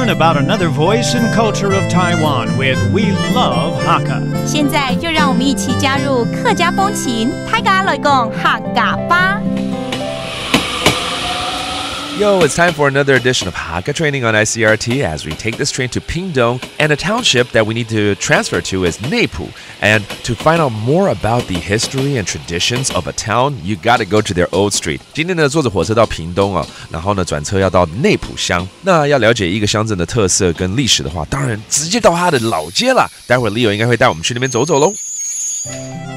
learn about another voice and culture of Taiwan with We Love Hakka. 现在就让我们一起加入客家风情，大家来讲客家吧。Yo, it's time for another edition of Hakka Training on ICRT as we take this train to Pingdong, and a township that we need to transfer to is Neipu. And to find out more about the history and traditions of a town, you gotta go to their old street. 今天呢，坐着火车到屏东啊，然后呢，转车要到内埔乡。那要了解一个乡镇的特色跟历史的话，当然直接到它的老街啦。待会儿 Leo 应该会带我们去那边走走喽。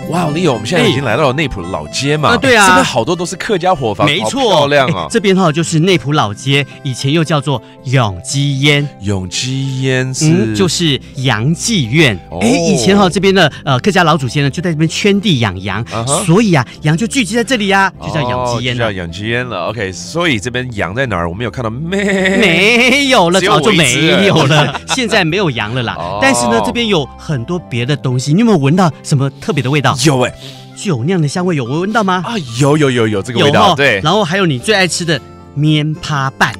哇 ，Leo， 我们现在已经来到了内埔老街嘛？对啊，这边好多都是客家伙房，没错，好漂亮啊！这边就是内埔老街，以前又叫做永基烟。永基烟是、就是洋妓院。以前这边的客家老祖先呢，就在这边圈地养羊，所以啊，羊就聚集在这里啊，就叫养鸡烟了。就叫养鸡烟了。OK， 所以这边羊在哪儿？我们有看到没有了，早就没有了。现在没有羊了啦。但是呢，这边有很多别的东西。你有没有闻到什么特别的味道？有酒酿的香味有闻到吗？有这个味道，对。然后还有你最爱吃的面趴饭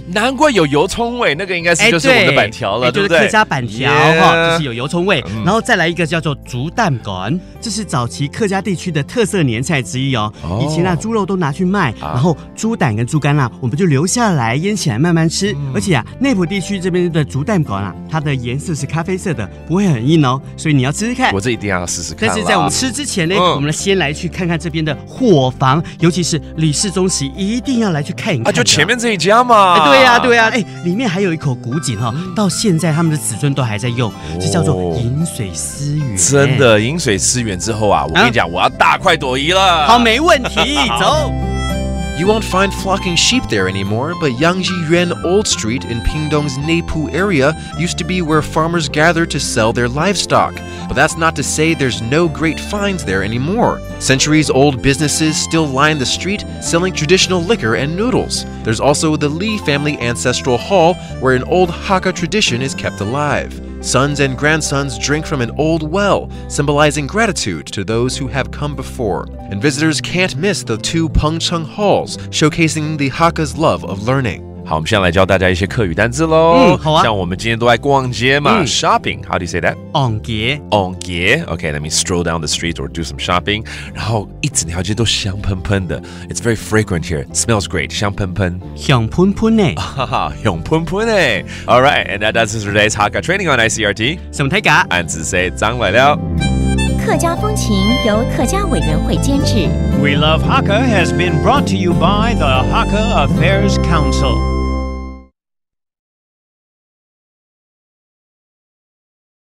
难怪有油葱味，那个应该是就是我们的板条了，对不对？就是客家板条就是有油葱味。然后再来一个叫做竹蛋干，这是早期客家地区的特色年菜之一哦。以前猪肉都拿去卖，然后猪胆跟猪肝我们就留下来腌起来慢慢吃。而且内埔地区这边的竹蛋干它的颜色是咖啡色的，不会很硬哦，所以你要吃吃看。我这一定要试试看。但是在我们吃之前呢，我们先来去看看这边的伙房，尤其是李氏宗祠，一定要来去看一看。就前面这一家嘛。对啊，里面还有一口古井到现在他们的子孙都还在用，这叫做饮水思源。真的，饮水思源之后我跟你讲，我要大快朵颐了。好，没问题，走。You won't find flocking sheep there anymore, but Yangji Yuan Old Street in Pingdong's Neipu area used to be where farmers gathered to sell their livestock. But that's not to say there's no great finds there anymore. Centuries-old businesses still line the street, selling traditional liquor and noodles. There's also the Li family ancestral hall, where an old Hakka tradition is kept alive. Sons and grandsons drink from an old well, symbolizing gratitude to those who have come before. And visitors can't miss the two Pengcheng halls, showcasing the Hakka's love of learning. 好，我们现在来教大家一些客语单字喽。好啊。像我们今天都在逛街嘛，shopping. How do you say that? On 街。On 街。Okay, let me stroll down the street or do some shopping. 然后一整条街都香喷喷的。It's very fragrant here. It smells great. 香喷喷。香喷喷呢？哈哈，香喷喷呢。All right, and that does it for today's Hakka Training on ICRT. 什么台噶？俺只say 张来了。客家风情由客家委员会监制。 We Love Hakka has been brought to you by the Hakka Affairs Council.